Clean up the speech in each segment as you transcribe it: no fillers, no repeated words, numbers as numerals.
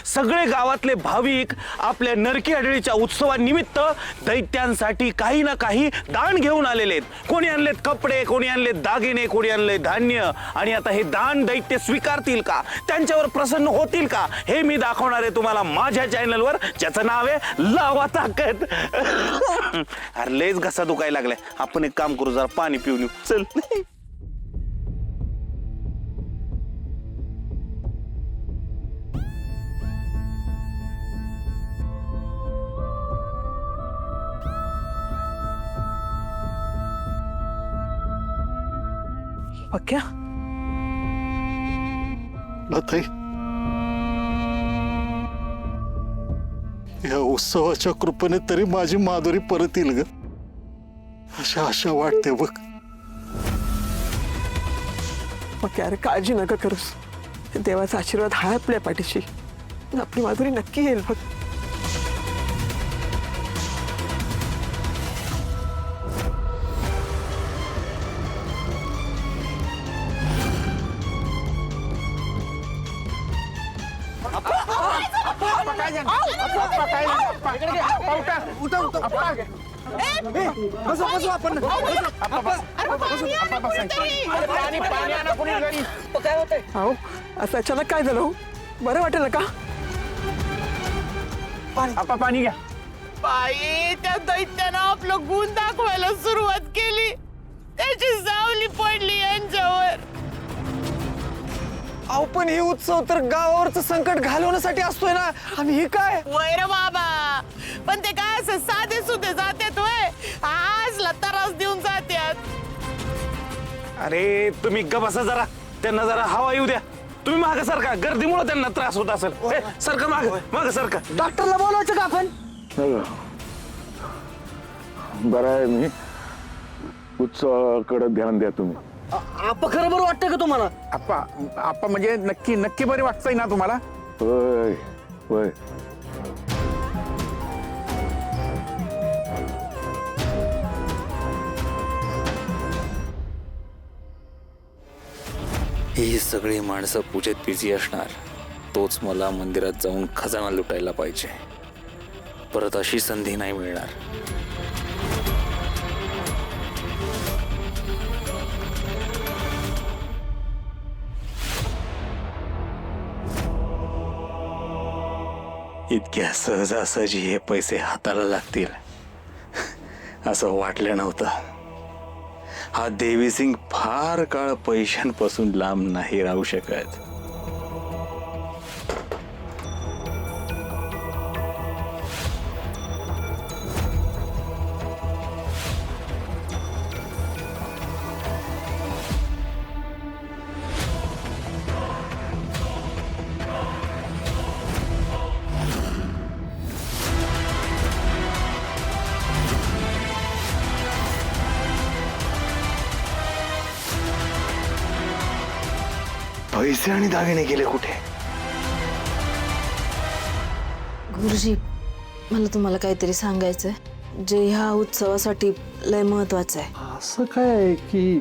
सगळे गावातले भाविक आपल्या नरकी आढळीच्या उत्सवानिमित्त दैत्यांसाठी काही ना काही दान घेऊन आलेले आहेत। कोणी आणलेत कपडे, कोणी आणलेत दागिने, कोणी आणले धान्य। आणि आता हे दान दैत्य स्वीकारतील का, त्यांच्यावर प्रसन्न होतील का, हे मी दाखवणार आहे तुम्हाला माझ्या चॅनलवर, ज्याचं नाव आहे लावा ताकद। अरे लयच घसा दुखायला लागलाय, आपण एक काम करू, जरा पाणी पिऊन येऊ, चल। पक्या लताई, या उत्सवाच्या कृपेने तरी माझी माधुरी परत येईल ग, अशा आशा वाटते बघ। पक्या अरे काळजी नका करूस, देवाचा आशीर्वाद हा आपल्या पाठीशी, आपली माधुरी नक्की येईल बघ। अहो असं अचानक काय झालं हो? बरं वाटेल ना का? पाणी घ्या। बाई त्या दैत्यानं आपलं गुण दाखवायला सुरुवात केली, त्याची सावली पडली यांच्यावर। अहो पण हे उत्सव तर गावावरचं संकट घालवण्यासाठी असतोय ना, आणि हे काय? वैर बाबा, पण ते काय असं साधे सुधे जात्यात वय, आजला त्रास देऊन जात्यात। अरे तुम्ही ग बसा जरा, त्यांना जरा हवा येऊ द्या। तुम्ही मागे सरका, गर्दीमुळे त्यांना त्रास होत असेल। सरका मागे, मागे सरका। डॉक्टरला बोलवायचं का आपण? बरं आहे, मी उत्सवाकडे ध्यान द्या तुम्ही। आपा खरं बरं वाटतं का तुम्हाला? आप्पा म्हणजे नक्की नक्की बरे वाटतंय ना तुम्हाला? होय होय। ही सगळी माणसं पूजेत बिझी असणार, तोच मला मंदिरात जाऊन खजाना लुटायला पाहिजे। परत अशी संधी नाही मिळणार। इतक्या सहजासहजी हे पैसे हाताला लागतील असं वाटलं नव्हतं। हा देवी सिंग फार काळ पैशांपासून लांब नाही राहू शकत। पैसे आणि दागिने गेले कुठे? गुरुजी, मला तुम्हाला काहीतरी सांगायचंय, जे ह्या उत्सवासाठी लय महत्वाचं आहे। असं काय आहे की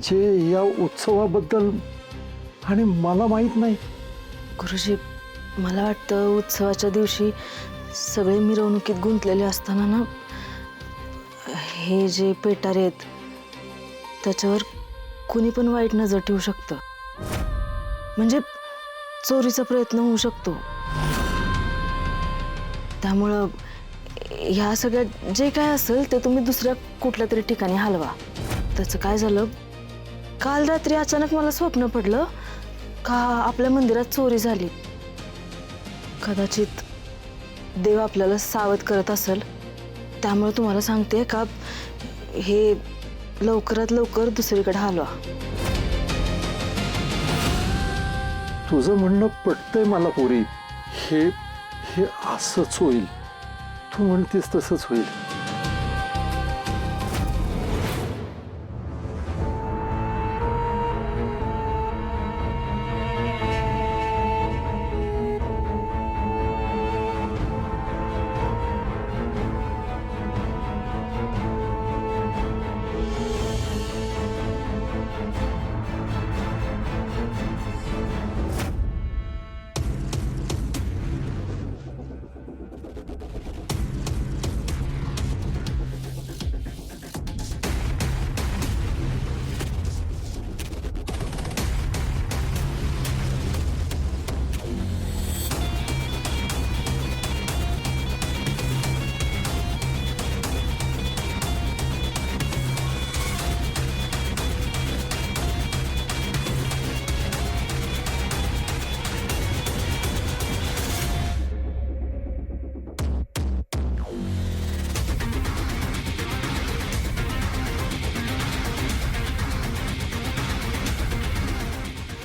जे या उत्सवाबद्दल आणि मला माहित नाही? गुरुजी, मला वाटतं उत्सवाच्या दिवशी सगळे मिरवणुकीत गुंतलेले असताना ना, हे जे पेटारे आहेत त्याच्यावर कुणी पण वाईट नजर ठेवू शकतं, म्हणजे चोरीचा प्रयत्न होऊ शकतो। त्यामुळं ह्या सगळ्यात जे काय असेल ते तुम्ही दुसऱ्या कुठल्या तरी ठिकाणी हलवा। त्याचं काय झालं, काल रात्री अचानक मला स्वप्न पडलं का आपल्या मंदिरात चोरी झाली। कदाचित देव आपल्याला सावध करत असेल, त्यामुळे तुम्हाला सांगते का हे लवकरात लवकर दुसरीकडे हलवा। तुझं म्हणणं पटतंय मला पोरी, हे हे असंच होईल, तू म्हणतेस तसंच होईल।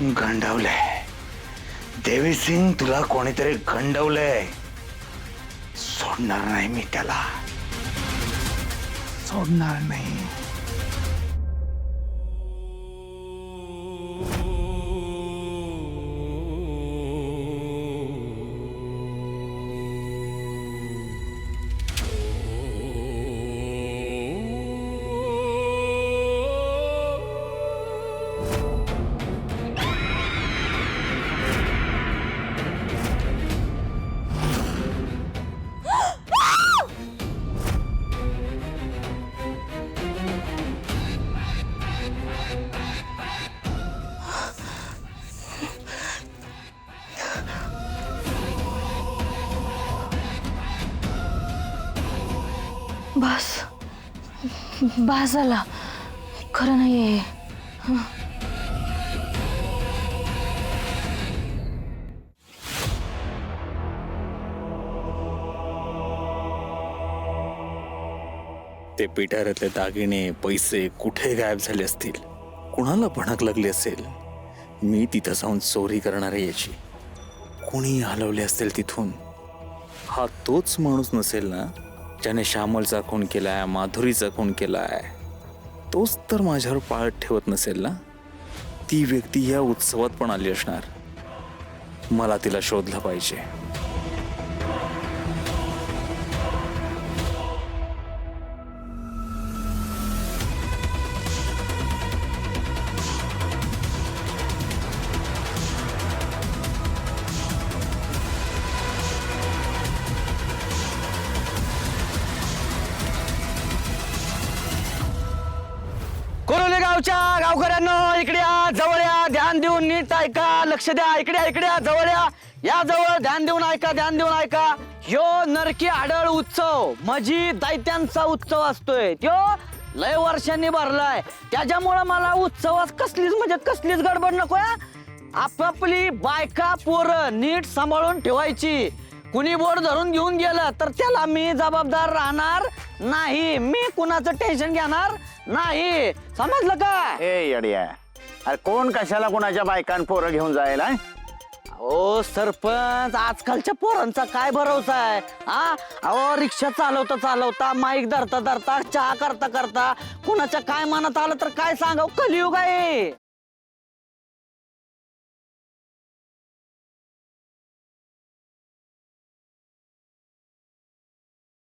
गंडवलंय देवी सिंग, तुला कोणीतरी गंडवलंय. सोडणार नाही मी त्याला, सोडणार नाही. बस बस झाला, खरं नाहीये. ते पिटाऱ्यातले दागिने पैसे कुठे गायब झाले असतील, कुणाला भणक लागली असेल, मी तिथं जाऊन चोरी करणार आहे याची. कुणी हलवले असतील तिथून. हा तोच माणूस नसेल ना ज्याने श्यामलचा खून केलाय, माधुरीचा खून केलाय. तोच तर माझ्यावर पाळत ठेवत नसेल ना. ती व्यक्ती या उत्सवात पण आली असणार. मला तिला शोधलं पाहिजे. कोरोले गावच्या गावकऱ्यांनो, इकडे या, जवळ या, ध्यान देऊन नीट ऐका, लक्ष द्या. इकडे या, इकडे या, जवळ या जवळ, ध्यान देऊन ऐका, ध्यान देऊन ऐका. ह्यो नरकी आडळ उत्सव म्हणजे दैत्यांचा उत्सव असतोय. त्यो लय वर्षांनी भरलाय. त्याच्यामुळं मला उत्सवात कसलीच गडबड नको. आपापली बायका पोरं नीट सांभाळून ठेवायची. कुणी बोट धरून घेऊन गेलं तर त्याला मी जबाबदार राहणार नाही. मी कुणाचं टेन्शन घेणार नाही. समजलं का? ए येड्या, अरे कोण कशाला कोणाच्या बायकां पोरं घेऊन जायला? ओ सरपंच, आजकालच्या पोरांचा काय भरोसा आहे? अहो रिक्षा चालवता माईक धरता चहा करता कुणाच्या काय मनात आलं तर काय सांगावं. कलियुग आहे.